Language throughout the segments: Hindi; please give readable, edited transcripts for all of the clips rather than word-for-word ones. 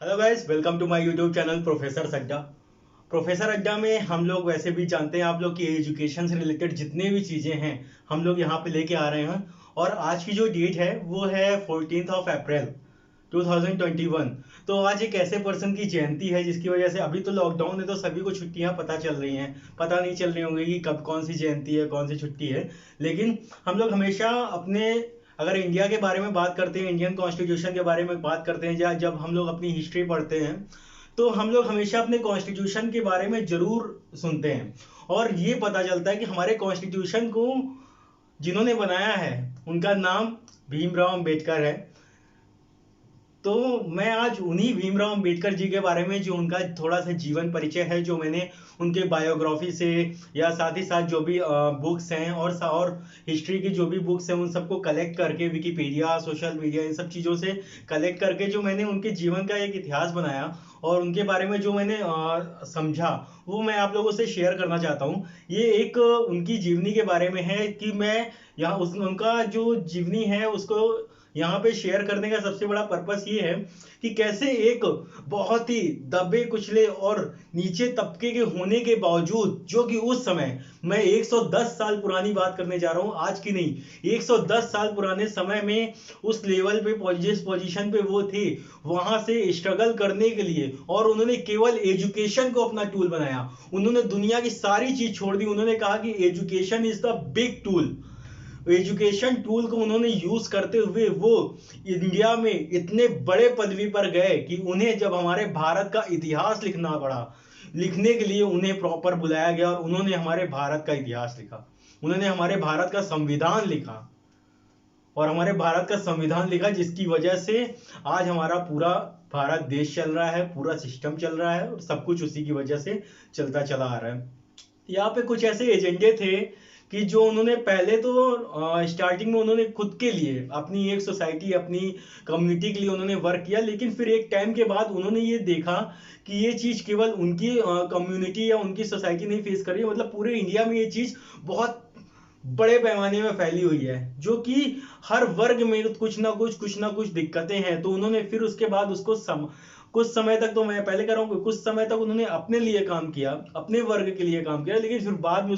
Hello guys, welcome to my YouTube channel professor Adda. Professor Adda में हम लोग वैसे भी जानते हैं आप लोग की एजुकेशन से रिलेटेड जितने भी चीज़ें हैं हम लोग यहाँ पे लेके आ रहे हैं। और आज की जो डेट है वो है 14 अप्रैल 2021। तो आज एक ऐसे पर्सन की जयंती है जिसकी वजह से अभी तो लॉकडाउन है तो सभी को छुट्टियां पता चल रही हैं। पता नहीं चल रही होंगी कि कब कौन सी जयंती है, कौन सी छुट्टी है। लेकिन हम लोग हमेशा अपने, अगर इंडिया के बारे में बात करते हैं, इंडियन कॉन्स्टिट्यूशन के बारे में बात करते हैं, या जब हम लोग अपनी हिस्ट्री पढ़ते हैं तो हम लोग हमेशा अपने कॉन्स्टिट्यूशन के बारे में जरूर सुनते हैं। और ये पता चलता है कि हमारे कॉन्स्टिट्यूशन को जिन्होंने बनाया है उनका नाम भीमराव अंबेडकर है। तो मैं आज उन्हीं भीमराव अंबेडकर जी के बारे में, जो उनका थोड़ा सा जीवन परिचय है, जो मैंने उनके बायोग्राफी से या साथ ही साथ जो भी बुक्स हैं और हिस्ट्री की जो भी बुक्स हैं उन सबको कलेक्ट करके, विकिपीडिया, सोशल मीडिया, इन सब चीज़ों से कलेक्ट करके जो मैंने उनके जीवन का एक इतिहास बनाया और उनके बारे में जो मैंने समझा, वो मैं आप लोगों से शेयर करना चाहता हूँ। ये एक उनकी जीवनी के बारे में है कि मैं यहाँ उनका जो जीवनी है उसको यहाँ पे शेयर करने का सबसे बड़ा पर्पस ये है कि कैसे एक बहुत ही दबे कुचले और नीचे तबके के होने के बावजूद, जो कि उस समय, मैं 110 साल पुरानी बात करने जा रहा हूँ, आज की नहीं, 110 साल पुराने समय में उस लेवल पे, जिस पोजीशन पे वो थे, वहां से स्ट्रगल करने के लिए, और उन्होंने केवल एजुकेशन को अपना टूल बनाया। उन्होंने दुनिया की सारी चीज छोड़ दी। उन्होंने कहा कि education is the big tool. Education tool को उन्होंने यूज करते हुए वो इंडिया में इतने बड़े पदवी पर गए कि उन्हें जब हमारे भारत का इतिहास लिखना पड़ा, लिखने के लिए उन्हें प्रॉपर बुलाया गया और उन्होंने हमारे भारत का इतिहास लिखा। उन्होंने हमारे भारत का संविधान लिखा और हमारे भारत का संविधान लिखा, जिसकी वजह से आज हमारा पूरा भारत देश चल रहा है, पूरा सिस्टम चल रहा है और सब कुछ उसी की वजह से चलता चला आ रहा है। यहाँ पे कुछ ऐसे एजेंडे थे कि जो उन्होंने पहले तो स्टार्टिंग में उन्होंने खुद के लिए, अपनी एक सोसाइटी, अपनी कम्युनिटी के लिए उन्होंने वर्क किया। लेकिन फिर एक टाइम के बाद उन्होंने ये देखा कि ये चीज केवल उनकी कम्युनिटी या उनकी सोसाइटी नहीं फेस कर रही है, मतलब पूरे इंडिया में ये चीज बहुत बड़े पैमाने में फैली हुई है, जो कि हर वर्ग में कुछ ना कुछ दिक्कतें हैं। तो उन्होंने फिर उसके बाद उसको कुछ समय तक, तो मैं पहले कह रहा हूँ, कुछ समय तक उन्होंने अपने लिए काम किया, अपने वर्ग के लिए काम किया, लेकिन फिर बाद में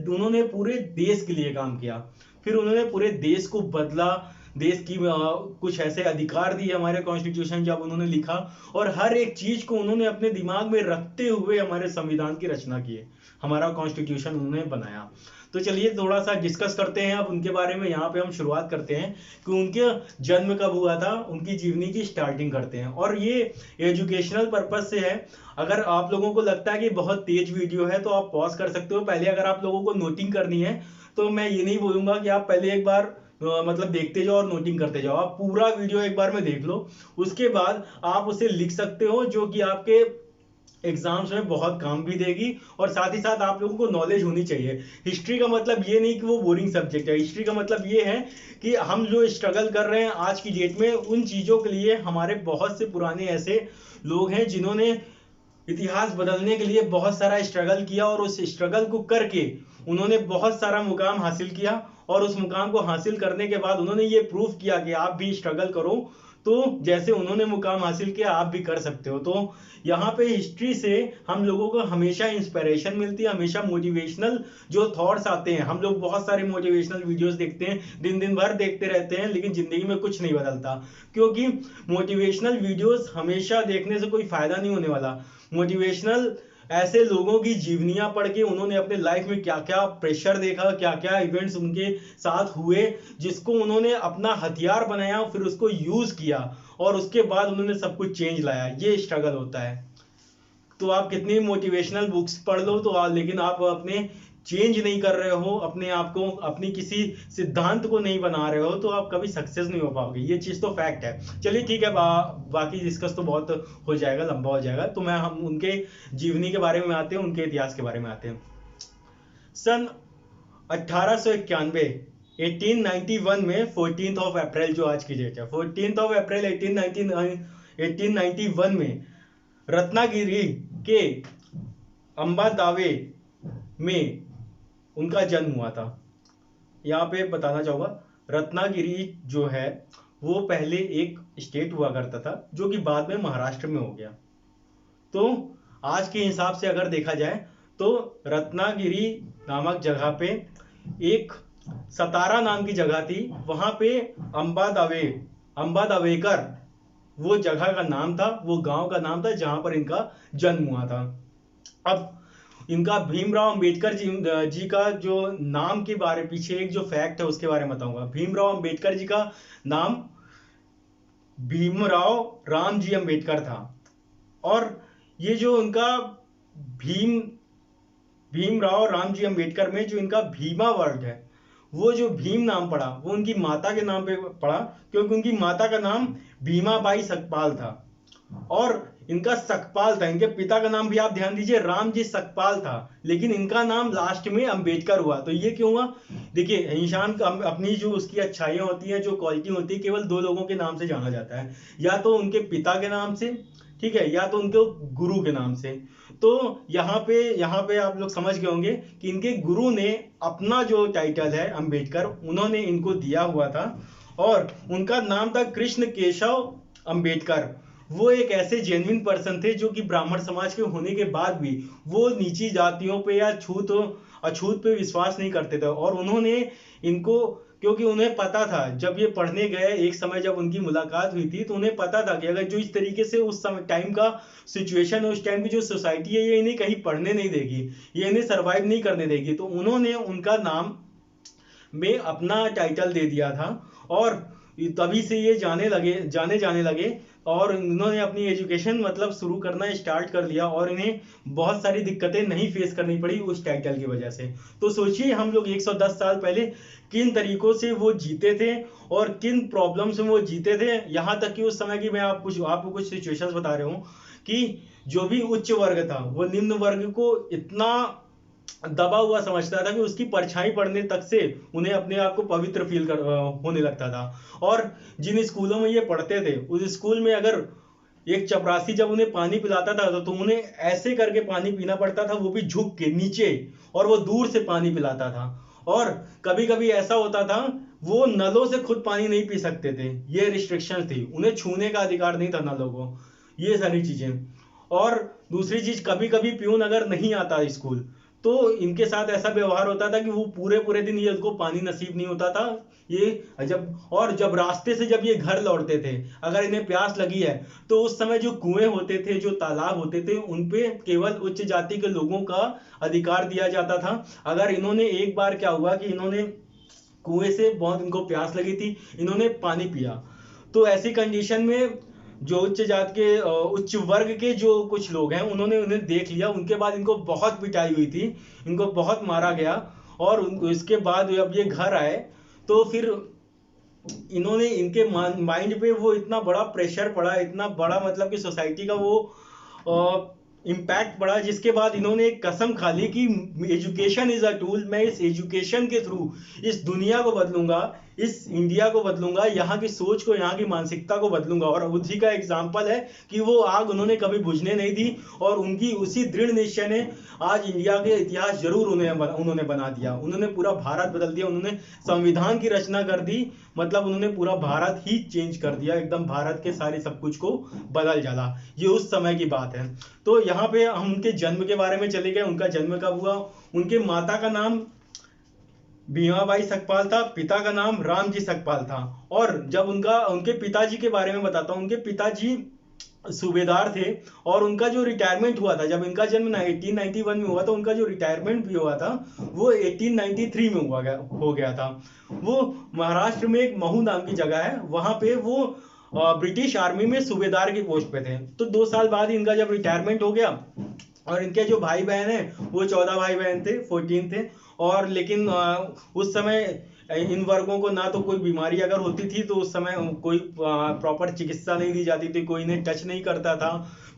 उन्होंने पूरे देश के लिए काम किया। फिर उन्होंने पूरे देश को बदला, देश की कुछ ऐसे अधिकार दिए हमारे कॉन्स्टिट्यूशन जब उन्होंने लिखा, और हर एक चीज को उन्होंने अपने दिमाग में रखते हुए हमारे संविधान की रचना की है, हमारा कॉन्स्टिट्यूशन उन्होंने बनाया। तो चलिए थोड़ा सा डिस्कस करते हैं अब उनके बारे में। यहाँ पे हम शुरुआत करते हैं कि उनके जन्म कब हुआ था, उनकी जीवनी की स्टार्टिंग करते हैं। और ये एजुकेशनल पर्पज से है। अगर आप लोगों को लगता है कि बहुत तेज वीडियो है तो आप पॉज कर सकते हो। पहले अगर आप लोगों को नोटिंग करनी है तो मैं ये नहीं बोलूंगा कि आप पहले एक बार मतलब देखते जाओ और नोटिंग करते जाओ। आप पूरा वीडियो एक बार में देख लो, उसके बाद आप उसे लिख सकते हो, जो कि आपके एग्जाम्स में बहुत काम भी देगी। और साथ ही साथ आप लोगों को नॉलेज होनी चाहिए। हिस्ट्री का मतलब ये नहीं कि वो बोरिंग सब्जेक्ट है। हिस्ट्री का मतलब ये है कि हम जो स्ट्रगल कर रहे हैं आज की डेट में, उन चीज़ों के लिए हमारे बहुत से पुराने ऐसे लोग हैं जिन्होंने इतिहास बदलने के लिए बहुत सारा स्ट्रगल किया, और उस स्ट्रगल को करके उन्होंने बहुत सारा मुकाम हासिल किया। और उस मुकाम को हासिल करने के बाद उन्होंने ये प्रूफ किया कि आप भी स्ट्रगल करो तो जैसे उन्होंने मुकाम हासिल किया आप भी कर सकते हो। तो यहाँ पे हिस्ट्री से हम लोगों को हमेशा इंस्पिरेशन मिलती है, हमेशा मोटिवेशनल जो थॉट्स आते हैं। हम लोग बहुत सारे मोटिवेशनल वीडियोस देखते हैं, दिन दिन भर देखते रहते हैं, लेकिन जिंदगी में कुछ नहीं बदलता, क्योंकि मोटिवेशनल वीडियोस हमेशा देखने से कोई फायदा नहीं होने वाला। मोटिवेशनल ऐसे लोगों की जीवनियां पढ़ के, उन्होंने अपने लाइफ में क्या क्या प्रेशर देखा, क्या क्या इवेंट्स उनके साथ हुए, जिसको उन्होंने अपना हथियार बनाया, फिर उसको यूज किया और उसके बाद उन्होंने सब कुछ चेंज लाया, ये स्ट्रगल होता है। तो आप कितनी मोटिवेशनल बुक्स पढ़ लो तो लेकिन आप अपने चेंज नहीं कर रहे हो, अपने आप को, अपनी किसी सिद्धांत को नहीं बना रहे हो, तो आप कभी सक्सेस नहीं हो पाओगे। ये चीज तो फैक्ट है। चलिए ठीक है, बाकी डिस्कस तो बहुत हो जाएगा, लंबा हो जाएगा। तो मैं हम उनके जीवनी के बारे में आते हैं, उनके इतिहास के बारे में आते हैं। सन 1891, 1891 में 14 अप्रैल, जो आज की डेट है, 14 अप्रैल 1891 में रत्नागिरी के अंबादावे में उनका जन्म हुआ था। यहाँ पे बताना चाहूंगा, रत्नागिरी जो है वो पहले एक स्टेट हुआ करता था, जो कि बाद में महाराष्ट्र में हो गया। तो आज के हिसाब से अगर देखा जाए तो रत्नागिरी नामक जगह पे एक सतारा नाम की जगह थी, वहां पे अंबा दवेकर वो जगह का नाम था, वो गांव का नाम था जहां पर इनका जन्म हुआ था। अब इनका भीमराव अंबेडकर जी का जो नाम के बारे पीछे एक जो फैक्ट है उसके बारे में बताऊंगा। भीमराव अंबेडकर जी का नाम भीमराव रामजी अंबेडकर था, और ये जो उनका भीमराव रामजी अंबेडकर में जो इनका भीमा वर्ड है, वो जो भीम नाम पड़ा वो उनकी माता के नाम पे पड़ा, क्योंकि उनकी माता का नाम भीमाबाई सकपाल था और इनका सकपाल था। इनके पिता का नाम भी आप ध्यान दीजिए रामजी सकपाल था, लेकिन इनका नाम लास्ट में अंबेडकर हुआ। तो ये क्यों हुआ? देखिए, इंसान अपनी जो उसकी अच्छाइयां होती हैं, जो क्वालिटी होती है, केवल दो लोगों के नाम से जाना जाता है, या तो उनके पिता के नाम से, ठीक है, या तो उनके गुरु के नाम से। तो यहाँ पे आप लोग समझ गए होंगे कि इनके गुरु ने अपना जो टाइटल है अंबेडकर, उन्होंने इनको दिया हुआ था, और उनका नाम था कृष्ण केशव अंबेडकर। वो एक ऐसे जेन्युइन पर्सन थे जो कि ब्राह्मण समाज के होने के बाद भी वो नीची जातियों पे या छूत अछूत पे विश्वास नहीं करते थे, और उन्होंने इनको, क्योंकि उन्हें पता था, जब ये पढ़ने गए एक समय जब उनकी मुलाकात हुई थी, तो उन्हें पता था कि अगर जो इस तरीके से उस समय टाइम का सिचुएशन है, उस टाइम की जो सोसाइटी है, ये इन्हें कहीं पढ़ने नहीं देगी, ये इन्हें सर्वाइव नहीं करने देगी। तो उन्होंने उनका नाम में अपना टाइटल दे दिया था, और तभी से ये जाने जाने लगे, और इन्होंने अपनी एजुकेशन मतलब शुरू करना स्टार्ट कर लिया, और इन्हें बहुत सारी दिक्कतें नहीं फेस करनी पड़ी उस टाइटल की वजह से। तो सोचिए हम लोग 110 साल पहले किन तरीकों से वो जीते थे और किन प्रॉब्लम्स में वो जीते थे। यहाँ तक कि उस समय की मैं आपको कुछ सिचुएशंस बता रहा हूँ कि जो भी उच्च वर्ग था वो निम्न वर्ग को इतना दबा हुआ समझता था कि उसकी परछाई पड़ने तक से उन्हें अपने आप को पवित्र होने लगता था। और जिन स्कूलों में ये पढ़ते थे, उस स्कूल में अगर एक चपरासी जब उन्हें पानी पिलाता था तो उन्हें ऐसे करके पानी पीना पड़ता था, वो भी झुक के नीचे, और वो दूर से पानी पिलाता था। और कभी कभी ऐसा होता था वो नलों से खुद पानी नहीं पी सकते थे, ये रिस्ट्रिक्शन थी, उन्हें छूने का अधिकार नहीं था नलों को, ये सारी चीजें। और दूसरी चीज, कभी कभी प्यून अगर नहीं आता स्कूल तो इनके साथ ऐसा व्यवहार होता था कि वो पूरे पूरे दिन ये उसको पानी नसीब नहीं होता था। जब रास्ते से जब ये घर लौटते थे, अगर इन्हें प्यास लगी है, तो उस समय जो कुएं होते थे, जो तालाब होते थे, उनपे केवल उच्च जाति के लोगों का अधिकार दिया जाता था। अगर इन्होंने एक बार क्या हुआ कि इन्होंने कुएं से बहुत इनको प्यास लगी थी, इन्होंने पानी पिया, तो ऐसी कंडीशन में जो उच्च वर्ग के जो कुछ लोग हैं, उन्होंने उन्हें देख लिया, उनके बाद इनको बहुत पिटाई हुई थी, इनको बहुत मारा गया। और इसके बाद जब ये घर आए तो फिर इन्होंने, इनके माइंड पे वो इतना बड़ा प्रेशर पड़ा, इतना बड़ा मतलब कि सोसाइटी का वो इम्पैक्ट पड़ा, जिसके बाद इन्होंने एक कसम खा ली कि एजुकेशन इज अ टूल, मैं इस एजुकेशन के थ्रू इस दुनिया को बदलूंगा, इस इंडिया को बदलूंगा, यहाँ की सोच को, यहाँ की मानसिकता को बदलूंगा। और उसी का एग्जाम्पल है कि वो आग उन्होंने कभी बुझने नहीं दी, और उनकी उसी दृढ़ निश्चय ने आज इंडिया के इतिहास जरूर उन्होंने बना दिया। उन्होंने पूरा भारत बदल दिया, उन्होंने संविधान की रचना कर दी, मतलब उन्होंने पूरा भारत ही चेंज कर दिया, एकदम भारत के सारे सब कुछ को बदल डाला। ये उस समय की बात है। तो यहाँ पे हम उनके जन्म के बारे में चले गए। उनका जन्म कब हुआ? उनके माता का नाम भीमाबाई सकपाल था, पिता का नाम रामजी सकपाल था। और जब उनके पिताजी के बारे में बताता हूं, उनके पिताजी सूबेदार थे, और उनका जो रिटायरमेंट हुआ था, जब इनका जन्म 1891 में हुआ था, उनका जो रिटायरमेंट भी हुआ था वो 1893 में हो गया था। वो महाराष्ट्र में एक महू नाम की जगह है, वहां पे वो ब्रिटिश आर्मी में सूबेदार की पोस्ट पे थे। तो 2 साल बाद ही इनका जब रिटायरमेंट हो गया, और इनके जो भाई बहन है वो 14 भाई बहन थे, 14 थे। और लेकिन उस समय इन वर्गों को ना तो कोई बीमारी अगर होती थी तो उस समय कोई प्रॉपर चिकित्सा नहीं दी जाती थी, कोई इन्हें टच नहीं करता था,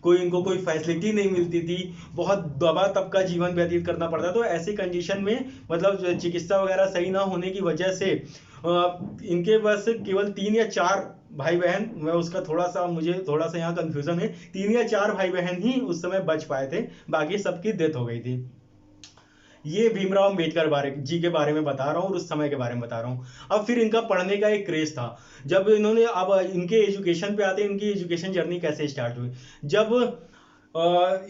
कोई इनको कोई फैसिलिटी नहीं मिलती थी, बहुत दबा तब का जीवन व्यतीत करना पड़ता। तो ऐसी कंडीशन में मतलब चिकित्सा वगैरह सही ना होने की वजह से इनके बस केवल 3 या 4 भाई बहन, मुझे थोड़ा सा यहाँ कंफ्यूजन है, 3 या 4 भाई बहन ही उस समय बच पाए थे, बाकी सबकी डेथ हो गई थी। ये भीमराव अम्बेडकर जी के बारे में बता रहा हूँ और उस समय के बारे में बता रहा हूँ। अब फिर इनका पढ़ने का एक क्रेज था। जब इन्होंने, अब इनके एजुकेशन पे आते हैं, इनकी एजुकेशन जर्नी कैसे स्टार्ट हुई। जब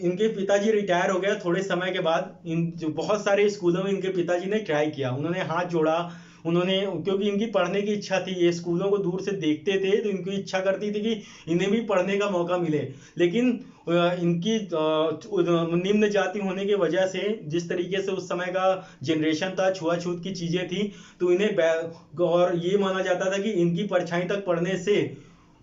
इनके पिताजी रिटायर हो गए थोड़े समय के बाद, इन जो बहुत सारे स्कूलों में इनके पिताजी ने ट्राई किया, उन्होंने हाथ जोड़ा, उन्होंने, क्योंकि इनकी पढ़ने की इच्छा थी, ये स्कूलों को दूर से देखते थे तो इनकी इच्छा करती थी कि इन्हें भी पढ़ने का मौका मिले। लेकिन इनकी निम्न जाति होने की वजह से, जिस तरीके से उस समय का जनरेशन था, छुआछूत की चीजें थी, तो इन्हें और ये माना जाता था कि इनकी परछाई तक पढ़ने से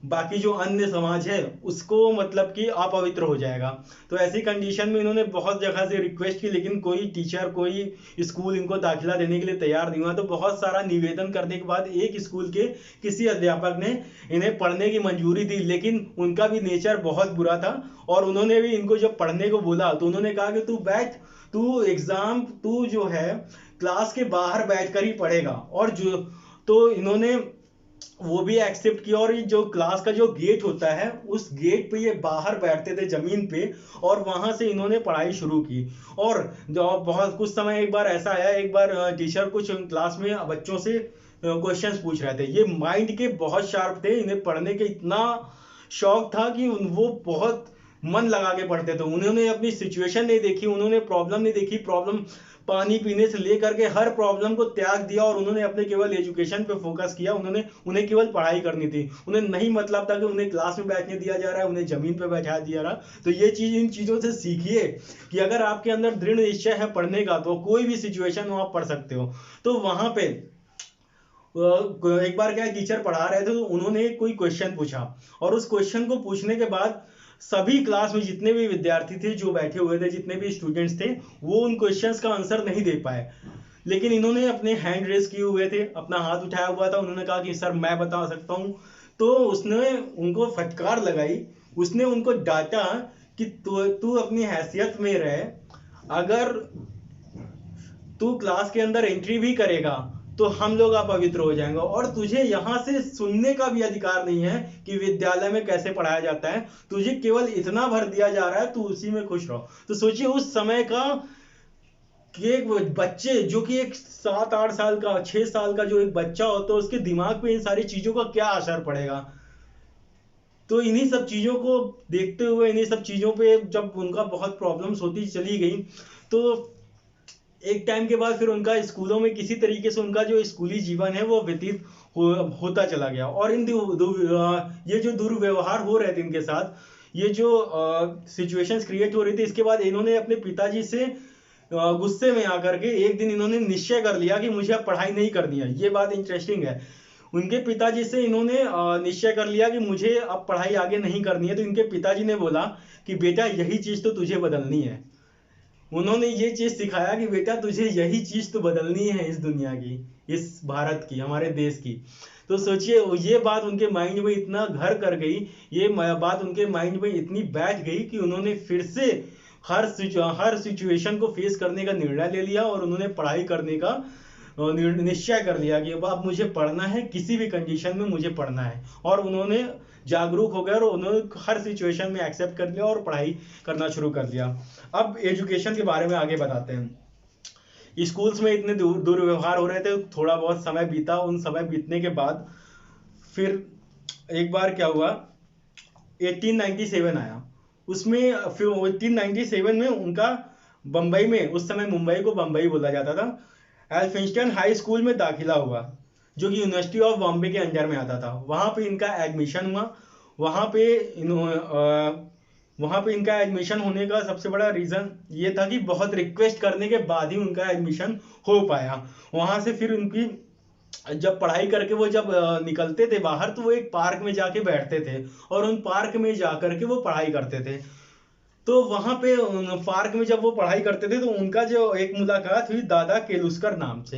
बाकी जो अन्य समाज है उसको मतलब कि अपवित्र हो जाएगा। तो ऐसी कंडीशन में इन्होंने बहुत जगह से रिक्वेस्ट की, लेकिन कोई टीचर, कोई स्कूल इनको दाखिला देने के लिए तैयार नहीं हुआ। तो बहुत सारा निवेदन करने के बाद एक स्कूल के किसी अध्यापक ने इन्हें पढ़ने की मंजूरी दी, लेकिन उनका भी नेचर बहुत बुरा था। और उन्होंने भी इनको जब पढ़ने को बोला तो उन्होंने कहा कि तू बैठ, तू जो है क्लास के बाहर बैठकर ही पढ़ेगा। और जो, तो इन्होंने वो भी एक्सेप्ट किया, और ये जो क्लास का जो गेट होता है उस गेट पे ये बाहर बैठते थे जमीन पे, और वहां से इन्होंने पढ़ाई शुरू की। और जो बहुत कुछ समय, एक बार ऐसा आया, एक बार टीचर कुछ क्लास में बच्चों से क्वेश्चंस पूछ रहे थे। ये माइंड के बहुत शार्प थे, इन्हें पढ़ने के इतना शौक था कि वो बहुत मन लगा के पढ़ते थे। उन्होंने अपनी सिचुएशन नहीं देखी, उन्होंने प्रॉब्लम नहीं देखी, प्रॉब्लम पानी पीने से लेकर के हर प्रॉब्लम को त्याग दिया, और उन्होंने अपने केवल एजुकेशन पे फोकस किया। उन्हें केवल पढ़ाई करनी थी, उन्हें नहीं मतलब था कि उन्हें क्लास में बैठने दिया जा रहा है, उन्हें जमीन पे बैठा दिया रहा। तो ये चीज, इन चीजों से सीखिए कि अगर आपके अंदर दृढ़ निश्चय है पढ़ने का, तो कोई भी सिचुएशन हो आप पढ़ सकते हो। तो वहां पे एक बार क्या, टीचर पढ़ा रहे थे तो उन्होंने कोई क्वेश्चन पूछा, और उस क्वेश्चन को पूछने के बाद सभी क्लास में जितने भी विद्यार्थी थे जो बैठे हुए थे, जितने भी स्टूडेंट्स थे, वो उन क्वेश्चंस का आंसर नहीं दे पाए। लेकिन इन्होंने अपने हैंड रेस किए हुए थे, अपना हाथ उठाया हुआ था, उन्होंने कहा कि सर मैं बता सकता हूं। तो उसने उनको फटकार लगाई, उसने उनको डांटा कि तू अपनी हैसियत में रह, अगर तू क्लास के अंदर एंट्री भी करेगा तो हम लोग अपवित्र हो जाएंगे, और तुझे यहां से सुनने का भी अधिकार नहीं है कि विद्यालय में कैसे पढ़ाया जाता है। तुझे केवल इतना भर दिया जा रहा है, तू उसी में खुश रहो। तो सोचिए उस समय का कि एक बच्चे, जो कि एक 7-8 साल का, 6 साल का जो एक बच्चा होता है, उसके दिमाग पे इन सारी चीजों का क्या असर पड़ेगा। तो इन्हीं सब चीजों को देखते हुए, इन्हीं सब चीजों पे जब उनका बहुत प्रॉब्लम्स होती चली गई, तो एक टाइम के बाद फिर उनका स्कूलों में किसी तरीके से उनका जो स्कूली जीवन है वो व्यतीत होता चला गया। और ये जो दुर्व्यवहार हो रहे थे इनके साथ, ये जो सिचुएशंस क्रिएट हो रही थी, इसके बाद इन्होंने अपने पिताजी से गुस्से में आकर के एक दिन इन्होंने निश्चय कर लिया कि मुझे अब पढ़ाई नहीं करनी है। ये बात इंटरेस्टिंग है। उनके पिताजी से इन्होंने निश्चय कर लिया कि मुझे अब पढ़ाई आगे नहीं करनी है। तो इनके पिताजी ने बोला कि बेटा यही चीज तो तुझे बदलनी है। उन्होंने ये चीज सिखाया कि बेटा तुझे यही चीज तो बदलनी है इस दुनिया की, इस भारत की, हमारे देश की। तो सोचिए, ये बात उनके माइंड में इतना घर कर गई, ये बात उनके माइंड में इतनी बैठ गई कि उन्होंने फिर से हर सिचुएशन को फेस करने का निर्णय ले लिया, और उन्होंने पढ़ाई करने का निश्चय कर लिया कि अब मुझे पढ़ना है, किसी भी कंडीशन में मुझे पढ़ना है। और उन्होंने जागरूक हो गए और उन्होंने हर सिचुएशन में एक्सेप्ट कर लिया और पढ़ाई करना शुरू कर दिया। अब एजुकेशन के बारे में आगे बताते हैं। स्कूल्स में इतने दुर्व्यवहार हो रहे थे, थोड़ा बहुत समय बीता। उन समय बीतने के बाद फिर एक बार क्या हुआ, 1897 आया। उसमें फिर 1897 में उनका बंबई में, उस समय मुंबई को बंबई बोला जाता था, एल्फिंस्टन हाई स्कूल में दाखिला हुआ, जो कि यूनिवर्सिटी ऑफ बॉम्बे के अंडर में आता था। वहां पे इनका एडमिशन हुआ। वहां पे वहां पे इनका एडमिशन होने का सबसे बड़ा रीजन ये था कि बहुत रिक्वेस्ट करने के बाद ही उनका एडमिशन हो पाया। वहां से फिर उनकी जब पढ़ाई करके वो जब निकलते थे बाहर, तो वो एक पार्क में जाके बैठते थे, और उन पार्क में जाकर के वो पढ़ाई करते थे। तो वहां पे पार्क में जब वो पढ़ाई करते थे, तो उनका जो एक मुलाकात हुई दादा केलुस्कर नाम से।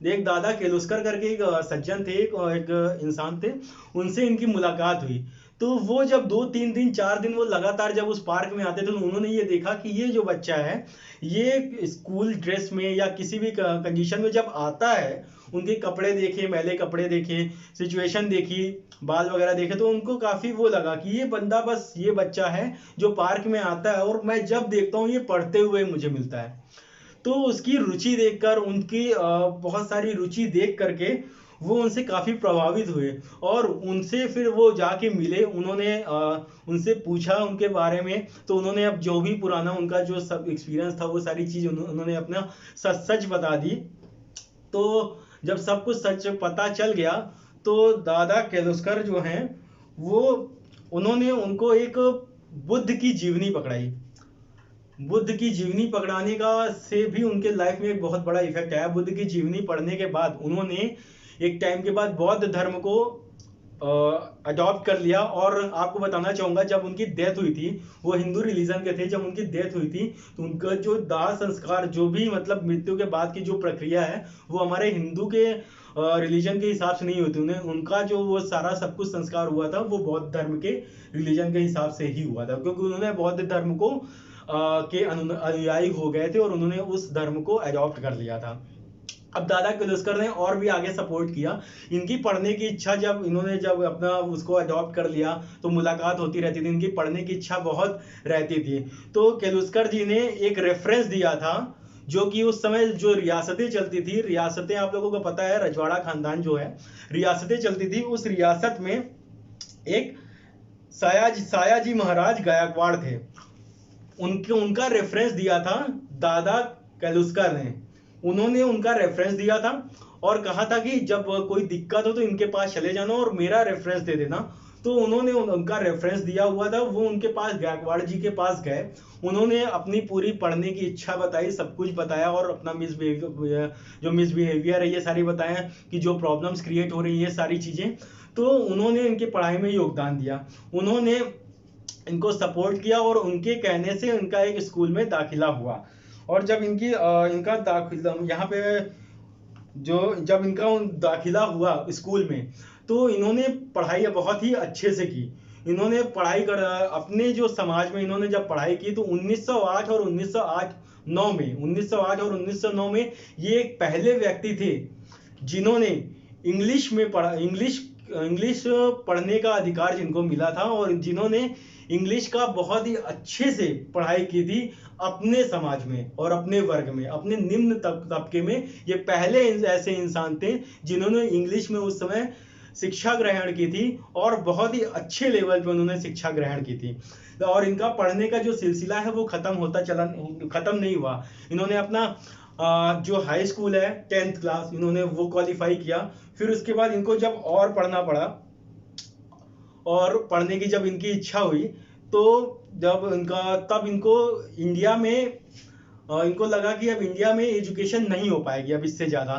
एक दादा केलुस्कर करके एक सज्जन थे, एक इंसान थे, उनसे इनकी मुलाकात हुई। तो वो जब 2-3 दिन 4 दिन वो लगातार जब उस पार्क में आते थे, तो उन्होंने ये देखा कि ये जो बच्चा है, ये स्कूल ड्रेस में या किसी भी कंडीशन में जब आता है, उनके कपड़े देखे, मैले कपड़े देखे, सिचुएशन देखी, बाल वगैरह देखे, तो उनको काफी वो लगा कि ये बंदा, बस ये बच्चा है जो पार्क में आता है, और मैं जब देखता हूँ ये पढ़ते हुए मुझे मिलता है। तो उसकी रुचि देखकर, उनकी बहुत सारी रुचि देख करके वो उनसे काफी प्रभावित हुए और उनसे फिर वो जाके मिले। उन्होंने उनसे पूछा उनके बारे में, तो उन्होंने अब जो भी पुराना उनका जो सब एक्सपीरियंस था वो सारी चीज उन्होंने अपना सच सच बता दी। तो जब सब कुछ सच पता चल गया तो दादा केलुस्कर जो हैं वो, उन्होंने उनको एक बुद्ध की जीवनी पकड़ाई। बुद्ध की जीवनी पकड़ाने का से भी उनके लाइफ में एक बहुत बड़ा इफेक्ट आया। बुद्ध की जीवनी पढ़ने के बाद उन्होंने एक टाइम के बाद बौद्ध धर्म को अडॉप्ट कर लिया। और आपको बताना चाहूंगा, जब उनकी डेथ हुई थी, वो हिंदू रिलीजन के थे, जब उनकी डेथ हुई थी तो उनका जो दाह संस्कार, जो भी मतलब मृत्यु के बाद की जो प्रक्रिया है, वो हमारे हिंदू के रिलीजन के हिसाब से नहीं होती। उन्हें उनका जो वो सारा सब कुछ संस्कार हुआ था वो बौद्ध धर्म के रिलीजन के हिसाब से ही हुआ था, क्योंकि उन्होंने बौद्ध धर्म को के अनुयायी हो गए थे और उन्होंने उस धर्म को अडॉप्ट कर लिया था। अब दादा केलुस्कर ने और भी आगे सपोर्ट किया। इनकी पढ़ने की इच्छा, जब अपना उसको अडॉप्ट कर लिया तो मुलाकात होती रहती थी, इनकी पढ़ने की इच्छा बहुत रहती थी। तो केलुस्कर जी ने एक रेफरेंस दिया था, जो कि उस समय जो रियासतें चलती थी, रियासतें आप लोगों को पता है, रजवाड़ा खानदान जो है, रियासतें चलती थी। उस रियासत में एक सायाजी महाराज गायकवाड़ थे, उनका रेफरेंस दिया था दादा केलुस्कर ने। उन्होंने उनका रेफरेंस दिया था और कहा था कि जब कोई दिक्कत हो तो इनके पास चले जाना और मेरा रेफरेंस दे देना। तो उन्होंने उनका रेफरेंस दिया हुआ था, वो उनके पास गायकवाड़ जी के पास गए। उन्होंने अपनी पूरी पढ़ने की इच्छा बताई, सब कुछ बताया और अपना मिसबिहेवियर है ये सारी बताया, कि जो प्रॉब्लम्स क्रिएट हो रही है सारी चीजें। तो उन्होंने इनकी पढ़ाई में योगदान दिया, उन्होंने इनको सपोर्ट किया और उनके कहने से इनका एक स्कूल में दाखिला हुआ। और जब इनका दाखिला यहाँ पे जब इनका दाखिला हुआ स्कूल में, तो इन्होंने पढ़ाई बहुत ही अच्छे से की। इन्होंने पढ़ाई कर अपने जो समाज में इन्होंने जब पढ़ाई की तो 1908 और 1909 में ये एक पहले व्यक्ति थे जिन्होंने इंग्लिश में पढ़ा, इंग्लिश पढ़ने का अधिकार जिनको मिला था और जिन्होंने इंग्लिश का बहुत ही अच्छे से पढ़ाई की थी अपने समाज में और अपने वर्ग में, अपने निम्न तबके में। ये पहले ऐसे इंसान थे जिन्होंने इंग्लिश में उस समय शिक्षा ग्रहण की थी और बहुत ही अच्छे लेवल पे उन्होंने शिक्षा ग्रहण की थी। और इनका पढ़ने का जो सिलसिला है वो खत्म नहीं हुआ। इन्होंने अपना जो हाई स्कूल है 10th क्लास इन्होंने वो क्वालिफाई किया। फिर उसके बाद इनको जब और पढ़ना पड़ा और पढ़ने की जब इनकी इच्छा हुई, तो तब इनको इंडिया में इनको लगा कि अब इंडिया में एजुकेशन नहीं हो पाएगी अब इससे ज़्यादा।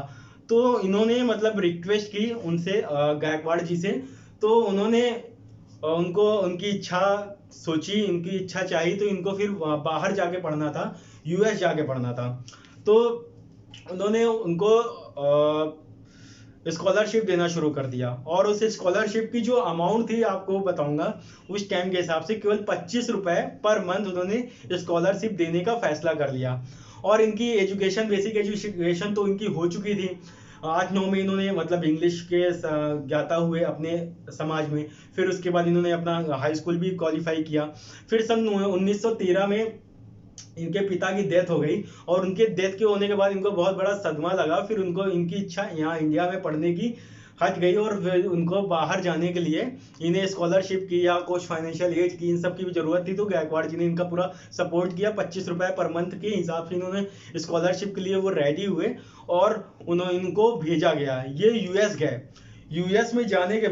तो इन्होंने मतलब रिक्वेस्ट की उनसे, गायकवाड़ जी से। तो उन्होंने उनकी इच्छा सोची, उनकी इच्छा चाहिए, तो इनको फिर बाहर जाके पढ़ना था, यूएस जाके पढ़ना था। तो उन्होंने उनको स्कॉलरशिप देना शुरू कर दिया और उस स्कॉलरशिप की जो अमाउंट थी आपको बताऊंगा, उस टाइम के हिसाब से केवल 25 रुपए पर मंथ उन्होंने स्कॉलरशिप देने का फैसला कर लिया। और इनकी एजुकेशन, बेसिक एजुकेशन तो इनकी हो चुकी थी। 8-9 में इन्होंने मतलब इंग्लिश के ज्ञाता हुए अपने समाज में। फिर उसके बाद इन्होंने अपना हाई स्कूल भी क्वालिफाई किया। फिर सन 1913 में इनके पिता की डेथ हो गई और उनके डेथ के होने के बाद इनको बहुत बड़ा सदमा लगा। फिर उनको इनकी इच्छा यहाँ इंडिया में पढ़ने की हट गई और फिर उनको बाहर जाने के लिए इन्हें स्कॉलरशिप की या कुछ फाइनेंशियल एड की, इन सब की भी जरूरत थी। तो गायकवाड़ जी ने इनका पूरा सपोर्ट किया। 25 रुपए पर मंथ के हिसाब से इन्होंने स्कॉलरशिप के लिए वो रेडी हुए और इनको भेजा गया। ये यूएस गए। यूएस में जाने के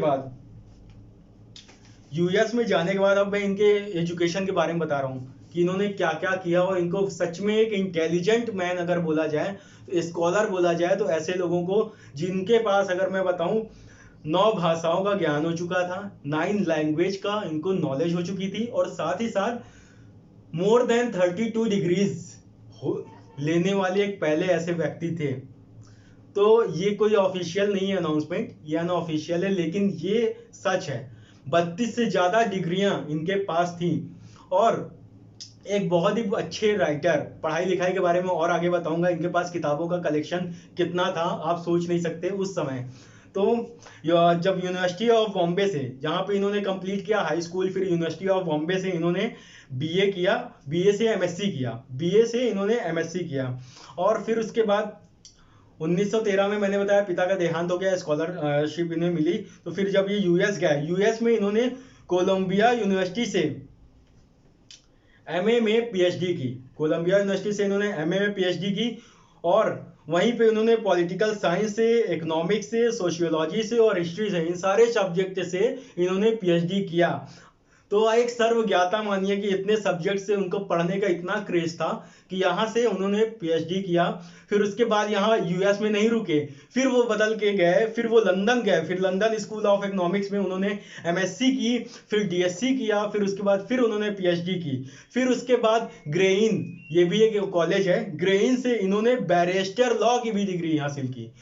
बाद अब मैं इनके एजुकेशन के बारे में बता रहा हूँ कि इन्होंने क्या क्या किया। और इनको सच में एक इंटेलिजेंट मैन अगर बोला जाए, स्कॉलर बोला जाए, तो ऐसे लोगों को जिनके पास अगर मैं बताऊं 9 भाषाओं का ज्ञान हो चुका था, 9 लैंग्वेज का इनको नॉलेज हो चुकी थी और साथ ही साथ मोर देन 32 डिग्रीज लेने वाले एक पहले ऐसे व्यक्ति थे। तो ये कोई ऑफिशियल नहीं है अनाउंसमेंट, ये अनऑफिशियल है, लेकिन ये सच है। 32 से ज्यादा डिग्रियां इनके पास थी और एक बहुत ही अच्छे राइटर। पढ़ाई लिखाई के बारे में और आगे बताऊंगा, इनके पास किताबों का कलेक्शन कितना था आप सोच नहीं सकते उस समय। तो जब यूनिवर्सिटी ऑफ बॉम्बे से, जहाँ पे इन्होंने कंप्लीट किया हाई स्कूल, फिर यूनिवर्सिटी ऑफ बॉम्बे से इन्होंने बीए किया, बीए से एमएससी किया, बीए से इन्होंने एमएससी किया। और फिर उसके बाद 1913 में मैंने बताया पिता का देहांत हो गया, स्कॉलरशिप इन्हें मिली। तो फिर जब ये यूएस गए, यूएस में इन्होंने कोलंबिया यूनिवर्सिटी से एमए में पीएचडी की, कोलंबिया यूनिवर्सिटी से इन्होंने एमए में पीएचडी की। और वहीं पे उन्होंने पॉलिटिकल साइंस से, इकोनॉमिक्स से, सोशियोलॉजी से और हिस्ट्री से, इन सारे सब्जेक्ट से इन्होंने पीएचडी किया। तो एक सर्वज्ञाता मानिए कि इतने सब्जेक्ट से उनको पढ़ने का इतना क्रेज था कि यहाँ से उन्होंने पीएचडी किया। फिर उसके बाद यहाँ यूएस में नहीं रुके, फिर वो बदल के गए, फिर वो लंदन गए, फिर लंदन स्कूल ऑफ इकोनॉमिक्स में उन्होंने एमएससी की, फिर डीएससी किया, फिर उसके बाद फिर उन्होंने पीएचडी की। फिर उसके बाद ग्रेइन, ये भी एक कॉलेज है, ग्रेइन से इन्होंने बैरिस्टर लॉ की भी डिग्री हासिल की।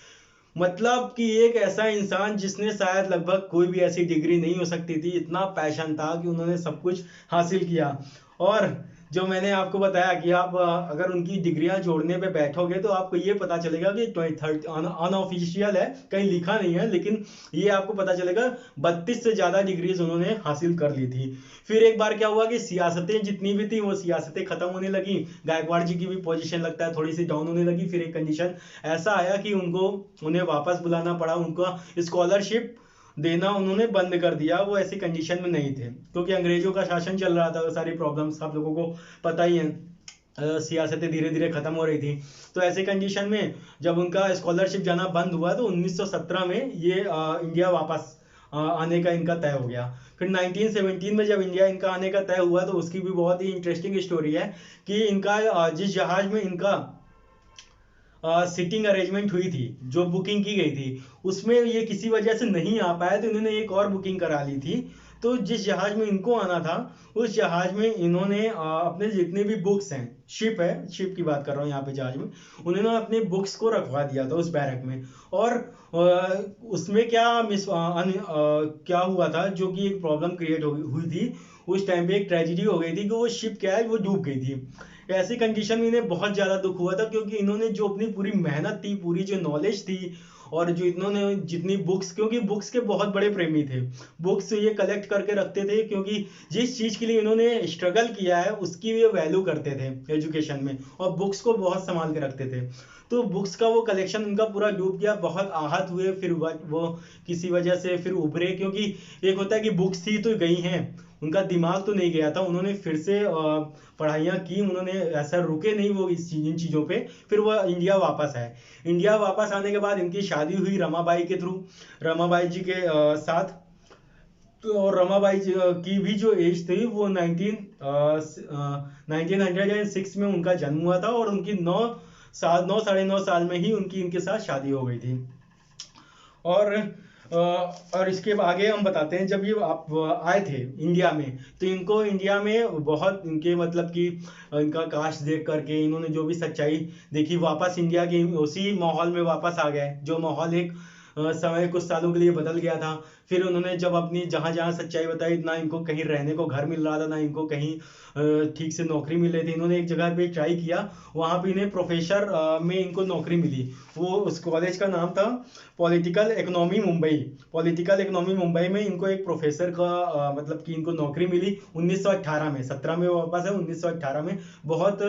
मतलब कि एक ऐसा इंसान जिसने शायद लगभग कोई भी ऐसी डिग्री नहीं हो सकती थी, इतना पैशन था कि उन्होंने सब कुछ हासिल किया। और जो मैंने आपको बताया कि आप अगर उनकी डिग्रियां जोड़ने पे बैठोगे तो आपको ये पता चलेगा कि अनऑफिशियल है, कहीं लिखा नहीं है, लेकिन ये आपको पता चलेगा 32 से ज़्यादा डिग्रीज उन्होंने हासिल कर ली थी। फिर एक बार क्या हुआ कि सियासतें जितनी भी थी वो सियासतें खत्म होने लगी, गायकवाड़ जी की भी पोजीशन लगता है थोड़ी सी डाउन होने लगी। फिर एक कंडीशन ऐसा आया कि उन्हें वापस बुलाना पड़ा, उनका स्कॉलरशिप देना उन्होंने बंद कर दिया। वो ऐसी कंडीशन में नहीं थे क्योंकि अंग्रेजों का शासन चल रहा था, वो सारी प्रॉब्लम्स आप लोगों को पता ही है, सियासतें धीरे धीरे खत्म हो रही थी। तो ऐसे कंडीशन में जब उनका स्कॉलरशिप जाना बंद हुआ तो 1917 में ये इंडिया वापस आने का इनका तय हो गया। फिर 1917 में जब इंडिया इनका आने का तय हुआ तो उसकी भी बहुत ही इंटरेस्टिंग स्टोरी है कि इनका जिस जहाज में इनका सीटिंग अरेंजमेंट हुई थी, जो बुकिंग की गई थी, उसमें ये किसी वजह से नहीं आ पाए तो इन्होंने एक और बुकिंग करा ली थी। तो जिस जहाज में इनको आना था उस जहाज में इन्होंने अपने जितने भी बुक्स हैं, शिप है, शिप की बात कर रहा हूँ यहाँ पे, जहाज में उन्होंने अपने बुक्स को रखवा दिया था उस बैरक में। और उसमें क्या हुआ था, जो कि एक प्रॉब्लम क्रिएट हुई थी उस टाइम पे, एक ट्रेजिडी हो गई थी कि वो शिप क्या है वो डूब गई थी। ऐसी कंडीशन में इन्हें बहुत ज़्यादा दुख हुआ था क्योंकि इन्होंने जो अपनी पूरी मेहनत थी, पूरी जो नॉलेज थी, और जो इन्होंने जितनी बुक्स, क्योंकि बुक्स के बहुत बड़े प्रेमी थे, बुक्स ये कलेक्ट करके रखते थे क्योंकि जिस चीज़ के लिए इन्होंने स्ट्रगल किया है उसकी ये वैल्यू करते थे एजुकेशन में, और बुक्स को बहुत संभाल के रखते थे। तो बुक्स का वो कलेक्शन उनका पूरा डूब गया, बहुत आहत हुए। फिर वो किसी वजह से फिर उभरे, क्योंकि एक होता है कि बुक्स थी तो गई हैं, उनका दिमाग तो नहीं गया था, उन्होंने फिर से पढ़ाइयाँ की, उन्होंने ऐसा रुके नहीं वो इन चीज़ों पे। फिर वो इंडिया वापस आए। इंडिया वापस आने के बाद इनकी शादी हुई रमाबाई के थ्रू, रमाबाई जी के साथ। तो रमाबाई जी की भी जो एज थी वो 1906 में उनका जन्म हुआ था, और उनकी 9 साढ़े 9 साल में ही उनकी इनके साथ शादी हो गई थी। और इसके आगे हम बताते हैं, जब ये आप आए थे इंडिया में तो इनको इंडिया में बहुत इनके मतलब कि इनका कास्ट देख करके इन्होंने जो भी सच्चाई देखी, वापस इंडिया के उसी माहौल में वापस आ गए, जो माहौल एक समय कुछ सालों के लिए बदल गया था। फिर उन्होंने जब अपनी जहाँ जहाँ सच्चाई बताई, ना इनको कहीं रहने को घर मिल रहा था, ना इनको कहीं ठीक से नौकरी मिल रही थी। इन्होंने एक जगह पे ट्राई किया, वहाँ पे इन्हें प्रोफेसर में इनको नौकरी मिली। वो उस कॉलेज का नाम था political economy Mumbai. Political economy Mumbai में इनको एक प्रोफेसर का मतलब कि इनको नौकरी मिली 1918 में। 17 में वापस है, 1918 में बहुत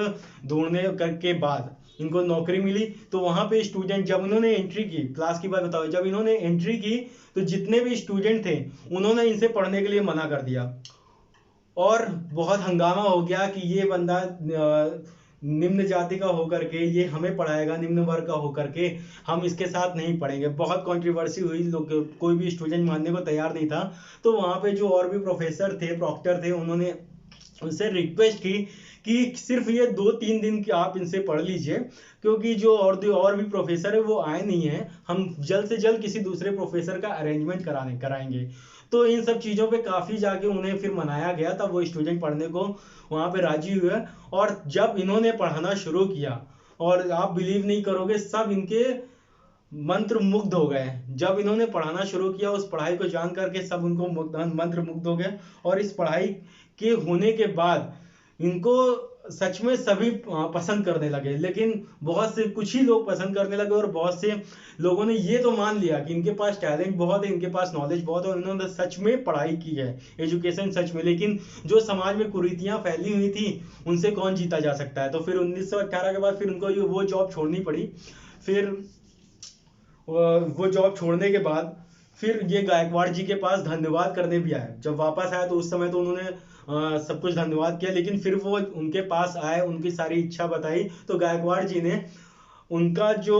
ढूंढने के बाद इनको नौकरी मिली। तो वहाँ पे स्टूडेंट, जब इन्होंने एंट्री की, क्लास की बात बताओ, जब इन्होंने एंट्री की तो जितने भी स्टूडेंट थे उन्होंने इनसे पढ़ने के लिए मना कर दिया, और बहुत हंगामा हो गया कि ये बंदा निम्न जाति का होकर के ये हमें पढ़ाएगा, निम्न वर्ग का होकर के हम इसके साथ नहीं पढ़ेंगे। बहुत कंट्रोवर्सी हुई, लोग कोई भी स्टूडेंट मानने को तैयार नहीं था। तो वहाँ पे जो और भी प्रोफेसर थे, प्रॉक्टर थे, उन्होंने उनसे रिक्वेस्ट की कि सिर्फ ये 2-3 दिन की आप इनसे पढ़ लीजिए, क्योंकि जो और भी प्रोफेसर है वो आए नहीं है, हम जल्द से जल्द किसी दूसरे प्रोफेसर का अरेंजमेंट कराएंगे। तो इन सब चीज़ों पे काफ़ी जाके उन्हें फिर मनाया गया, तब वो स्टूडेंट पढ़ने को वहाँ पे राजी हुए। और जब इन्होंने पढ़ाना शुरू किया, और आप बिलीव नहीं करोगे, सब इनके मंत्र मुग्ध हो गए। जब इन्होंने पढ़ाना शुरू किया, उस पढ़ाई को जान करके सब उनको मंत्र मुग्ध हो गए। और इस पढ़ाई के होने के बाद इनको सच में सभी पसंद करने लगे, लेकिन बहुत से कुछ ही लोग पसंद करने लगे और बहुत से लोगों ने ये तो मान लिया कि इनके पास टैलेंट बहुत है, इनके पास नॉलेज बहुत है और इन्होंने सच में पढ़ाई की है, एजुकेशन सच में। लेकिन जो समाज में कुरीतियां फैली हुई थी उनसे कौन जीता जा सकता है। तो फिर 1918 के बाद फिर उनको वो जॉब छोड़नी पड़ी। फिर वो जॉब छोड़ने के बाद फिर ये गायकवाड़ जी के पास धन्यवाद करने भी आए। जब वापस आया तो उस समय तो उन्होंने सब कुछ धन्यवाद किया, लेकिन फिर वो उनके पास आए, उनकी सारी इच्छा बताई तो गायकवाड़ जी ने उनका जो